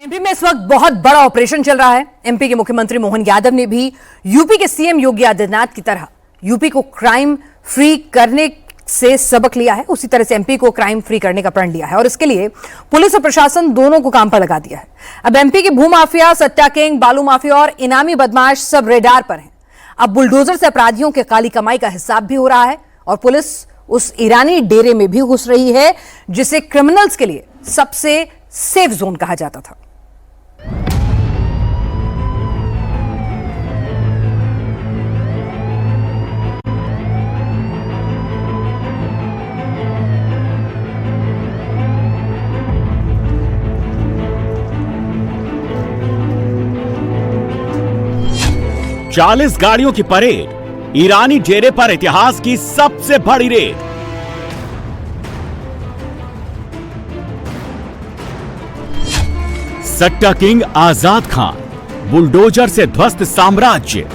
MP में इस वक्त बहुत बड़ा ऑपरेशन चल रहा है। एमपी के मुख्यमंत्री मोहन यादव ने भी यूपी के सीएम योगी आदित्यनाथ की तरह यूपी को क्राइम फ्री करने से सबक लिया है। उसी तरह से एमपी को क्राइम फ्री करने का प्रण लिया है और इसके लिए पुलिस और प्रशासन दोनों को काम पर लगा दिया है। अब एमपी के भूमाफिया, सट्टा किंग, बालू माफिया और इनामी बदमाश सब रेडार पर हैं। अब बुलडोजर से अपराधियों के काली कमाई का हिसाब भी हो रहा है और पुलिस उस ईरानी डेरे में भी घुस रही है जिसे क्रिमिनल्स के लिए सबसे सेफ जोन कहा जाता था। चालीस गाड़ियों की परेड, ईरानी डेरे पर इतिहास की सबसे बड़ी रेड। सट्टा किंग आजाद खान, बुलडोजर से ध्वस्त साम्राज्य।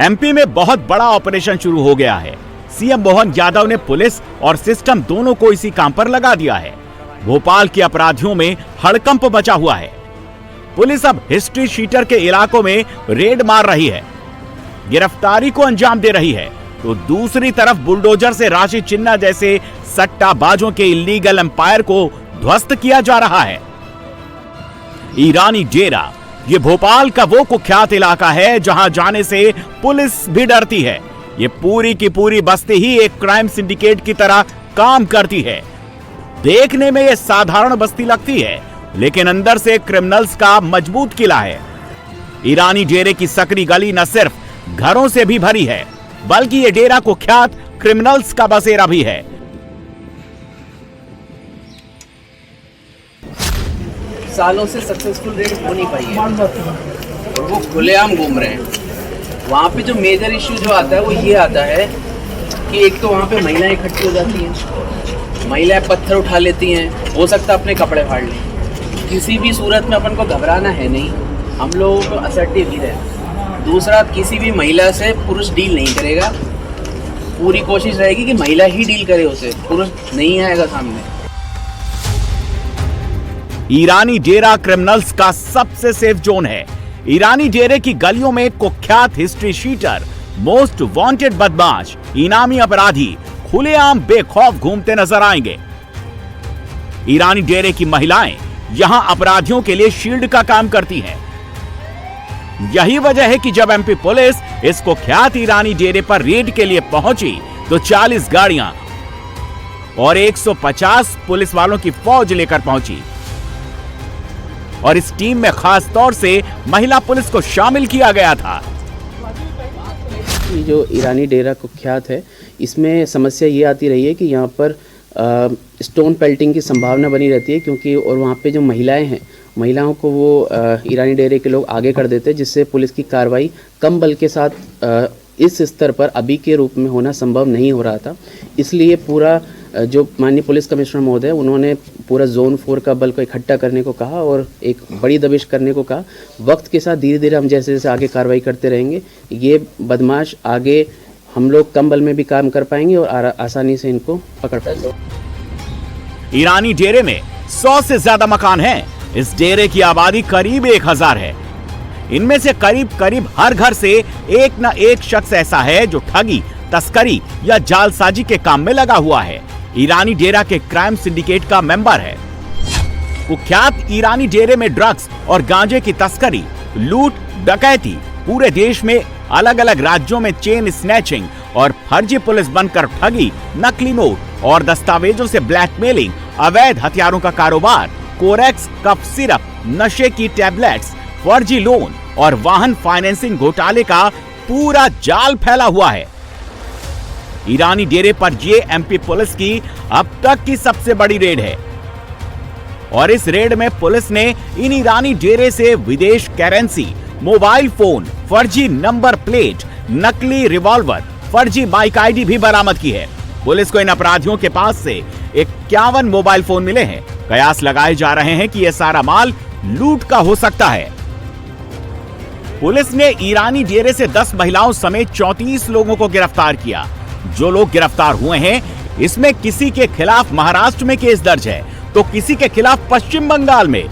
एमपी में बहुत बड़ा ऑपरेशन शुरू हो गया है। सीएम मोहन यादव ने पुलिस और सिस्टम दोनों को इसी काम पर लगा दिया है। भोपाल के अपराधियों में हड़कंप मचा हुआ है। पुलिस अब हिस्ट्री शीटर के इलाकों में रेड मार रही है, गिरफ्तारी को अंजाम दे रही है, तो दूसरी तरफ बुलडोजर से राशि चिन्ना जैसे सट्टाबाजों के इलीगल एम्पायर को ध्वस्त किया जा रहा है। ईरानी डेरा ये भोपाल का वो कुख्यात इलाका है जहां जाने से पुलिस भी डरती है। ये पूरी की पूरी बस्ती ही एक क्राइम सिंडिकेट की तरह काम करती है। देखने में ये साधारण बस्ती लगती है, लेकिन अंदर से क्रिमिनल्स का मजबूत किला है। ईरानी डेरे की सकरी गली न सिर्फ घरों से भी भरी है, बल्कि ये डेरा कुख्यात क्रिमिनल्स का बसेरा भी है। सालों से सक्सेसफुल रेड हो नहीं पाई है और वो खुलेआम घूम रहे हैं। वहाँ पे जो मेजर इश्यू जो आता है वो ये आता है कि एक तो वहाँ पे महिलाएं इकट्ठी हो जाती हैं, महिलाएं पत्थर उठा लेती हैं, हो सकता है अपने कपड़े फाड़ लें। किसी भी सूरत में अपन को घबराना है नहीं, हम लोगों को असर्टिव ही रहना। दूसरा, किसी भी महिला से पुरुष डील नहीं करेगा, पूरी कोशिश रहेगी कि महिला ही डील करे उसे, पुरुष नहीं आएगा सामने। ईरानी डेरा क्रिमिनल्स का सबसे सेफ जोन है। ईरानी डेरे की गलियों में कुख्यात हिस्ट्री शीटर, मोस्ट वांटेड बदमाश, इनामी अपराधी खुलेआम बेखौफ घूमते नजर आएंगे। ईरानी डेरे की महिलाएं यहां अपराधियों के लिए शील्ड का काम करती हैं। यही वजह है कि जब एमपी पुलिस इस कुख्यात ईरानी डेरे पर रेड के लिए पहुंची तो 40 गाड़ियां और 150 पुलिस वालों की फौज लेकर पहुंची और इस टीम में खास तौर से महिला पुलिस को शामिल किया गया था। ये जो ईरानी डेरा कुख्यात है, इसमें समस्या ये आती रही है कि यहाँ पर स्टोन पेल्टिंग की संभावना बनी रहती है, क्योंकि और वहाँ पे जो महिलाएं हैं, महिलाओं को वो ईरानी डेरे के लोग आगे कर देते हैं, जिससे पुलिस की कार्रवाई कम बल के साथ इस स्तर पर अभी के रूप में होना संभव नहीं हो रहा था। इसलिए पूरा जो माननीय पुलिस कमिश्नर महोदय, उन्होंने पूरा जोन 4 का बल को इकट्ठा करने को कहा और एक बड़ी दबिश करने को कहा। वक्त के साथ धीरे धीरे हम जैसे जैसे आगे कार्रवाई करते रहेंगे, ये बदमाश आगे हम लोग कम बल में भी काम कर पाएंगे और आसानी से इनको पकड़ पाएंगे। ईरानी डेरे में 100 से ज्यादा मकान हैं। इस डेरे की आबादी करीब 1000 है। इनमें से करीब हर घर से एक न एक शख्स ऐसा है जो ठगी, तस्करी या जालसाजी के काम में लगा हुआ है। ईरानी डेरा के क्राइम सिंडिकेट का मेंबर है। कुख्यात ईरानी डेरे में ड्रग्स और गांजे की तस्करी, लूट, डकैती, पूरे देश में अलग अलग राज्यों में चेन स्नैचिंग और फर्जी पुलिस बनकर ठगी, नकली नोट और दस्तावेजों से ब्लैकमेलिंग, अवैध हथियारों का कारोबार, कोरेक्स, कफ सिरप, नशे की टैबलेट्स, फर्जी लोन और वाहन फाइनेंसिंग घोटाले का पूरा जाल फैला हुआ है। ईरानी डेरे पर ये एमपी पुलिस की अब तक की सबसे बड़ी रेड है और इस रेड में पुलिस ने इन ईरानी डेरे से विदेश करेंसी, मोबाइल फोन, फर्जी नंबर प्लेट, नकली रिवॉल्वर, फर्जी बाइक आईडी भी बरामद की है। पुलिस को इन अपराधियों के पास से 51 मोबाइल फोन मिले हैं। कयास लगाए जा रहे हैं कि यह सारा माल लूट का हो सकता है। पुलिस ने ईरानी डेरे से 10 महिलाओं समेत 34 लोगों को गिरफ्तार किया। जो लोग गिरफ्तार हुए हैं इसमें किसी के खिलाफ महाराष्ट्र में केस दर्ज है तो किसी के खिलाफ पश्चिम बंगाल में,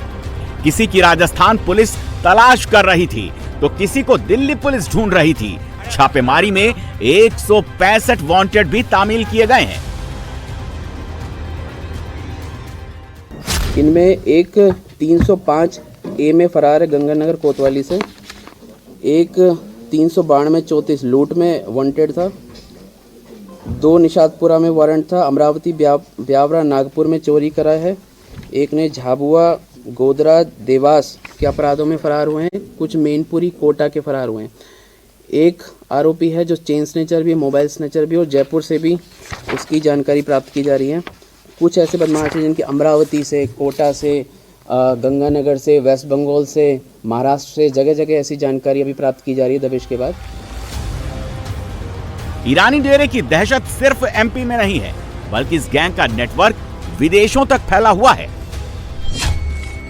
किसी की राजस्थान पुलिस तलाश कर रही थी तो किसी को दिल्ली पुलिस ढूंढ रही थी। छापेमारी में 165 वांटेड भी तामील किए गए हैं। इनमें एक 305 ए में फरार है गंगानगर कोतवाली से, एक 392 34 लूट में वांटेड था, 2 निशातपुरा में वारंट था, अमरावती ब्यावरा नागपुर में चोरी करा है, एक ने झाबुआ गोदरा देवास के अपराधों में फरार हुए हैं, कुछ मेनपुरी कोटा के फरार हुए हैं। एक आरोपी है जो चेन स्नेचर भी, मोबाइल स्नेचर भी, और जयपुर से भी उसकी जानकारी प्राप्त की जा रही है। कुछ ऐसे बदमाश हैं जिनकी अमरावती से, कोटा से, गंगानगर से, वेस्ट बंगाल से, महाराष्ट्र से, जगह जगह ऐसी जानकारी अभी प्राप्त की जा रही है दबिश के बाद। ईरानी डेरे की दहशत सिर्फ एमपी में नहीं है बल्कि इस गैंग का नेटवर्क विदेशों तक फैला हुआ है।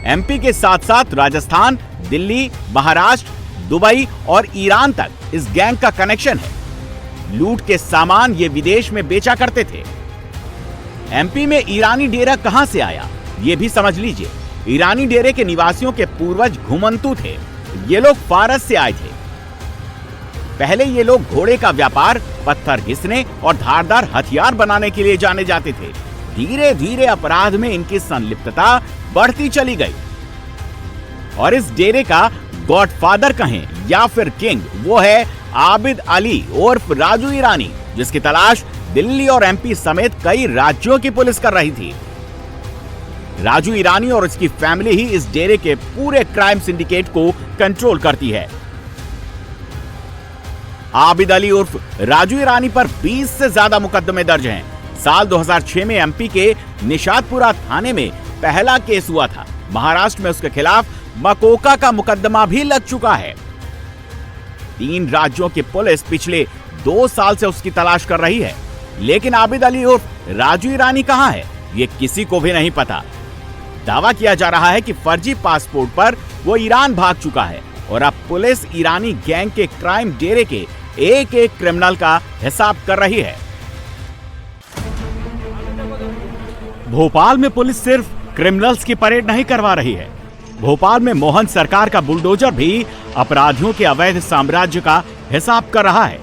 एमपी के साथ साथ राजस्थान, दिल्ली, महाराष्ट्र, दुबई और ईरान तक इस गैंग का कनेक्शन है। लूट के सामान ये विदेश में बेचा करते थे। एमपी में ईरानी डेरा कहां से आया ये भी समझ लीजिए। ईरानी डेरे के निवासियों के पूर्वज घुमंतू थे। ये लोग फारस से आए थे। पहले ये लोग घोड़े का व्यापार, पत्थर घिसने और धारदार हथियार बनाने के लिए जाने जाते थे। धीरे धीरे अपराध में इनकी संलिप्तता बढ़ती चली गई और इस डेरे का गॉडफादर कहें या फिर किंग वो है आबिद अली उर्फ राजू ईरानी, जिसकी तलाश दिल्ली और एमपी समेत कई राज्यों की पुलिस कर रही थी। राजू ईरानी और इसकी फैमिली ही इस डेरे के पूरे क्राइम सिंडिकेट को कंट्रोल करती है। आबिद अली उर्फ राजू ईरानी पर 20 से ज्यादा मुकदमे दर्ज हैं। साल 2006 में एमपी के निशातपुरा थाने में पहला केस हुआ था। महाराष्ट्र में उसके खिलाफ मकोका का मुकदमा भी लग चुका है। 3 राज्यों की पुलिस पिछले 2 साल से उसकी तलाश कर रही है, लेकिन आबिद अली उर्फ राजू ईरानी कहां है ये किसी को भी नहीं पता। दावा किया जा रहा है कि फर्जी पासपोर्ट पर वो ईरान भाग चुका है और अब पुलिस ईरानी गैंग के क्राइम डेरे के एक एक क्रिमिनल का हिसाब कर रही है। भोपाल में पुलिस सिर्फ क्रिमिनल्स की परेड नहीं करवा रही है। भोपाल में मोहन सरकार का बुलडोजर भी अपराधियों के अवैध साम्राज्य का हिसाब कर रहा है।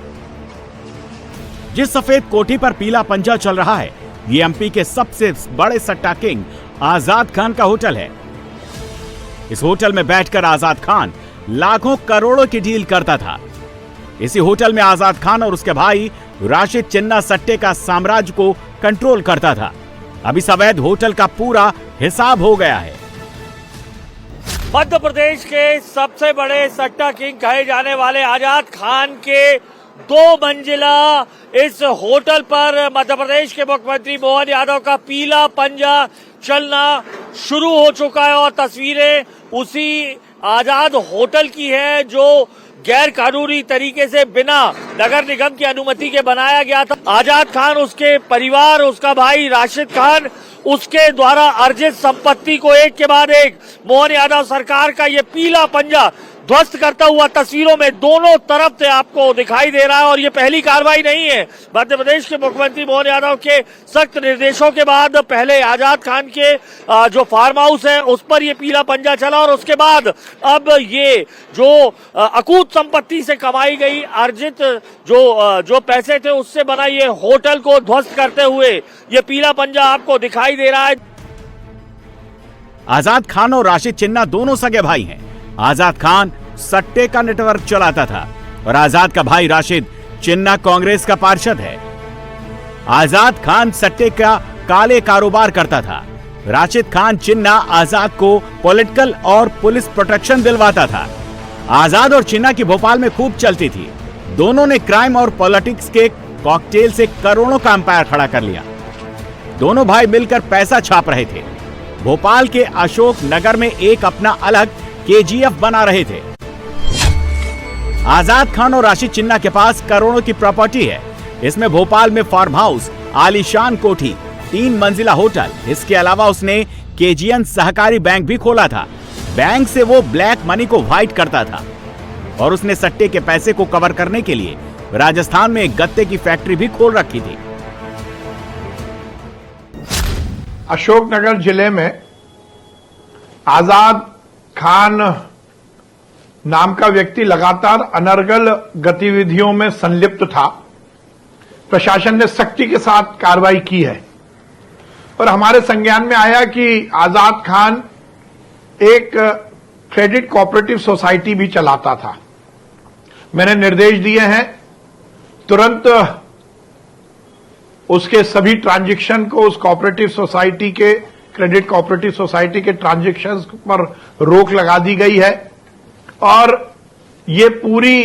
जिस सफेद कोठी पर पीला पंजा चल रहा है ये एमपी के सबसे बड़े सट्टा किंग आजाद खान का होटल है। इस होटल में बैठकर आजाद खान लाखों करोड़ों की डील करता था। इसी होटल में आजाद खान और उसके भाई राशिद चिन्ना सट्टे का साम्राज्य को कंट्रोल करता था। अब इस अवैध होटल का पूरा हिसाब हो गया है। मध्य प्रदेश के सबसे बड़े सट्टा किंग कहे जाने वाले आजाद खान के 2 मंजिला इस होटल पर मध्य प्रदेश के मुख्यमंत्री मोहन यादव का पीला पंजा चलना शुरू हो चुका है और तस्वीरें उसी आजाद होटल की है जो गैर कानूनी तरीके से बिना नगर निगम की अनुमति के बनाया गया था। आजाद खान, उसके परिवार, उसका भाई राशिद खान, उसके द्वारा अर्जित संपत्ति को एक के बाद एक मोहन यादव सरकार का ये पीला पंजा ध्वस्त करता हुआ तस्वीरों में दोनों तरफ से आपको दिखाई दे रहा है। और ये पहली कार्रवाई नहीं है। मध्य प्रदेश के मुख्यमंत्री मोहन यादव के सख्त निर्देशों के बाद पहले आजाद खान के जो फार्म हाउस है उस पर ये पीला पंजा चला और उसके बाद अब ये जो अकूत संपत्ति से कमाई गई अर्जित जो पैसे थे उससे बना ये होटल को ध्वस्त करते हुए ये पीला पंजा आपको दिखाई दे रहा है। आजाद खान और राशिद चिन्ना दोनों सगे भाई हैं। आजाद खान सट्टे का नेटवर्क चलाता था और आजाद का भाई राशिद चिन्ना कांग्रेस का पार्षद है। आजाद खान सट्टे का काले कारोबार करता था। राशिद खान चिन्ना आजाद को पॉलिटिकल और पुलिस प्रोटेक्शन दिलवाता था। आजाद और चिन्ना की भोपाल में खूब चलती थी। दोनों ने क्राइम और पॉलिटिक्स के कॉकटेल से करोड़ों का एम्पायर खड़ा कर लिया। दोनों भाई मिलकर पैसा छाप रहे थे। भोपाल के अशोक नगर में एक अपना अलग केजीएफ बना रहे थे। आजाद खान और राशिद चिन्ना के पास करोड़ों की प्रॉपर्टी है। इसमें भोपाल में फार्म हाउस, आलीशान कोठी, 3 मंजिला होटल, इसके अलावा उसने केजीएन सहकारी बैंक भी खोला था। बैंक से वो ब्लैक मनी को व्हाइट करता था और उसने सट्टे के पैसे को कवर करने के लिए राजस्थान में एक गत्ते की फैक्ट्री भी खोल रखी थी। अशोकनगर जिले में आजाद खान नाम का व्यक्ति लगातार अनर्गल गतिविधियों में संलिप्त था। प्रशासन ने सख्ती के साथ कार्रवाई की है और हमारे संज्ञान में आया कि आजाद खान एक क्रेडिट कोऑपरेटिव सोसाइटी भी चलाता था। मैंने निर्देश दिए हैं तुरंत उसके सभी ट्रांजैक्शन को, उस कोऑपरेटिव सोसाइटी के, क्रेडिट कोऑपरेटिव सोसाइटी के ट्रांजैक्शंस पर रोक लगा दी गई है और ये पूरी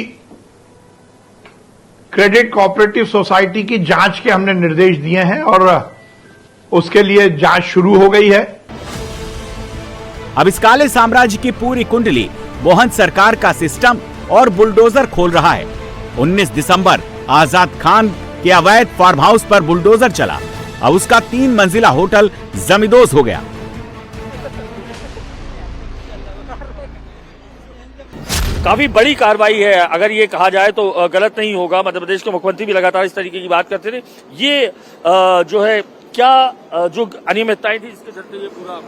क्रेडिट कोऑपरेटिव सोसाइटी की जांच के हमने निर्देश दिए हैं और उसके लिए जांच शुरू हो गई है। अब इस काले साम्राज्य की पूरी कुंडली मोहन सरकार का सिस्टम और बुलडोजर खोल रहा है। 19 दिसंबर आजाद खान के अवैध फार्म हाउस पर बुलडोजर चला। अब उसका 3 मंजिला होटल जमींदोज हो गया। काफी बड़ी कार्रवाई है, अगर ये कहा जाए तो गलत नहीं होगा। मध्य प्रदेश के मुख्यमंत्री भी लगातार इस तरीके की बात करते थे। ये जो है क्या जो अनियमितताएं थी इसके चलते ये पूरा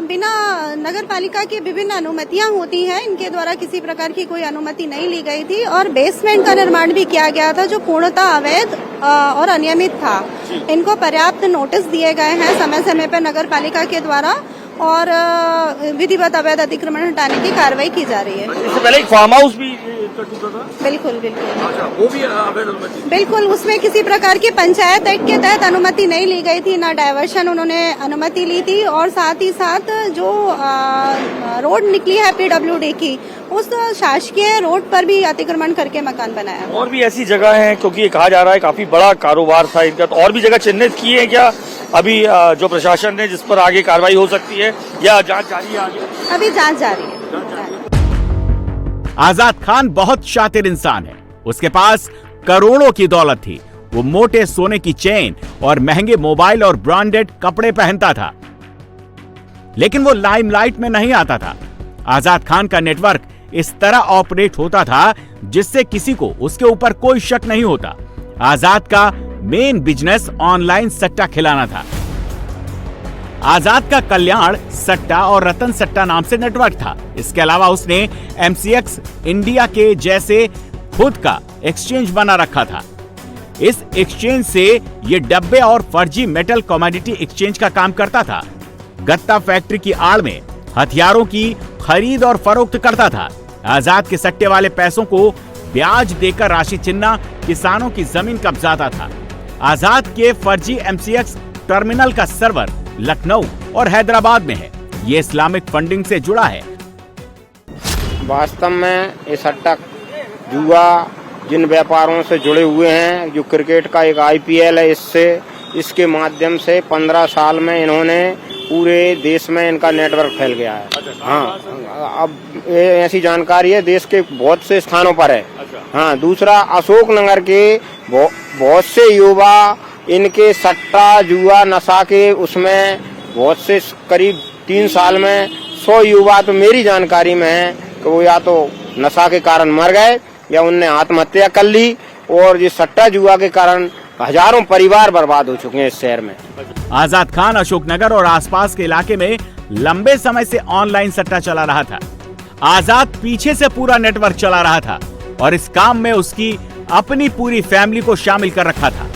बिना नगर पालिका की विभिन्न अनुमतियां होती हैं, इनके द्वारा किसी प्रकार की कोई अनुमति नहीं ली गई थी और बेसमेंट का निर्माण भी किया गया था जो पूर्णतः अवैध और अनियमित था। इनको पर्याप्त नोटिस दिए गए हैं समय समय पर नगर पालिका के द्वारा और विधिवत अवैध अतिक्रमण हटाने की कार्रवाई की जा रही है। इससे पहले एक फार्म हाउस भी टूटा था। बिल्कुल बिल्कुल। अच्छा, वो भी अवैध अनुमति? बिल्कुल, उसमें किसी प्रकार की पंचायत एक्ट के तहत अनुमति नहीं ली गई थी, ना डायवर्शन उन्होंने अनुमति ली थी और साथ ही साथ जो रोड निकली है पीडब्ल्यूडी की, उस शासकीय रोड पर भी अतिक्रमण करके मकान बनाया। और भी ऐसी जगह है, क्योंकि ये कहा जा रहा है काफी बड़ा कारोबार था इनका, तो और भी जगह चिन्हित की है क्या अभी जो प्रशासन ने, जिस पर आगे कार्रवाई हो सकती है या जांच जारी है आगे? अभी जांच जारी है। आजाद खान बहुत शातिर इंसान है। उसके पास करोड़ों की दौलत थी। वो मोटे सोने की चेन और महंगे मोबाइल और ब्रांडेड कपड़े पहनता था, लेकिन वो लाइमलाइट में नहीं आता था। आजाद खान का नेटवर्क इस तरह ऑपरेट होता था जिससे किसी को उसके ऊपर कोई शक नहीं होता। आजाद का मेन बिजनेस ऑनलाइन सट्टा खिलाना था। आजाद का कल्याण सट्टा और रतन सट्टा नाम से नेटवर्क था। इसके अलावा उसने MCX इंडिया के जैसे खुद का एक्सचेंज बना रखा था। इस एक्सचेंज से ये डब्बे और फर्जी मेटल कमोडिटी एक्सचेंज का काम करता था। गत्ता फैक्ट्री की आड़ में हथियारों की खरीद और फरोख्त करता था। आजाद के सट्टे वाले पैसों को ब्याज देकर राशि चिन्ना किसानों की जमीन कब्जाता था। आजाद के फर्जी MCX टर्मिनल का सर्वर लखनऊ और हैदराबाद में है। ये इस्लामिक फंडिंग से जुड़ा है। वास्तव में ये सट्टा जुआ जिन व्यापारों से जुड़े हुए हैं, जो क्रिकेट का एक IPL है, इसके माध्यम से 15 साल में इन्होंने पूरे देश में इनका नेटवर्क फैल गया है। हाँ, अब ऐसी जानकारी है देश के बहुत से स्थानों पर है। हाँ, दूसरा अशोकनगर के बहुत से युवा इनके सट्टा जुआ नशा के उसमें बहुत से, करीब 3 साल में 100 युवा तो मेरी जानकारी में है कि वो या तो नशा के कारण मर गए या उनने आत्महत्या कर ली और ये सट्टा जुआ के कारण हजारों परिवार बर्बाद हो चुके हैं इस शहर में। आजाद खान अशोकनगर और आसपास के इलाके में लंबे समय से ऑनलाइन सट्टा चला रहा था। आजाद पीछे से पूरा नेटवर्क चला रहा था और इस काम में उसकी अपनी पूरी फैमिली को शामिल कर रखा था।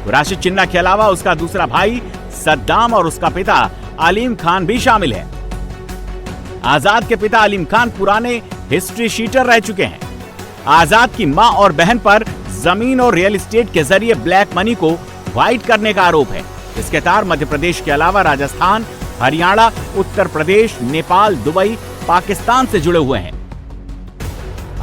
राशिद चिन्ना के अलावा उसका दूसरा भाई सद्दाम और उसका पिता अलीम खान भी शामिल है। आजाद के पिता अलीम खान पुराने हिस्ट्री शीटर रह चुके हैं। आजाद की मां और बहन पर जमीन और रियल एस्टेट के जरिए ब्लैक मनी को व्हाइट करने का आरोप है। इसके तार मध्य प्रदेश के अलावा राजस्थान, हरियाणा, उत्तर प्रदेश, नेपाल, दुबई, पाकिस्तान से जुड़े हुए हैं।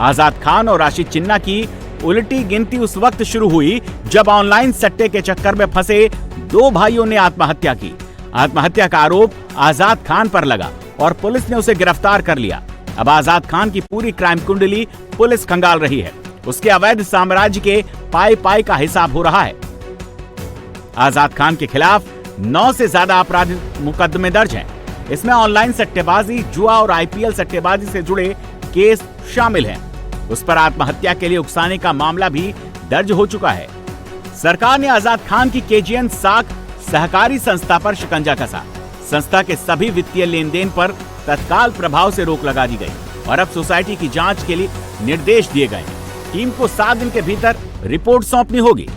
आजाद खान और राशिद चिन्ना की उल्टी गिनती उस वक्त शुरू हुई जब ऑनलाइन सट्टे के चक्कर में फंसे 2 भाइयों ने आत्महत्या की। आत्महत्या का आरोप आजाद खान पर लगा और पुलिस ने उसे गिरफ्तार कर लिया। अब आजाद खान की पूरी क्राइम कुंडली पुलिस खंगाल रही है। उसके अवैध साम्राज्य के पाई का हिसाब हो रहा है। आजाद खान के खिलाफ 9 से ज्यादा आपराधिक मुकदमे दर्ज हैं। इसमें ऑनलाइन सट्टेबाजी, जुआ और IPL सट्टेबाजी से जुड़े केस शामिल हैं। उस पर आत्महत्या के लिए उकसाने का मामला भी दर्ज हो चुका है। सरकार ने आजाद खान की KGN साख सहकारी संस्था पर शिकंजा कसा। संस्था के सभी वित्तीय लेन देन पर तत्काल प्रभाव से रोक लगा दी गई और अब सोसाइटी की जांच के लिए निर्देश दिए गए। टीम को 7 दिन के भीतर रिपोर्ट सौंपनी होगी।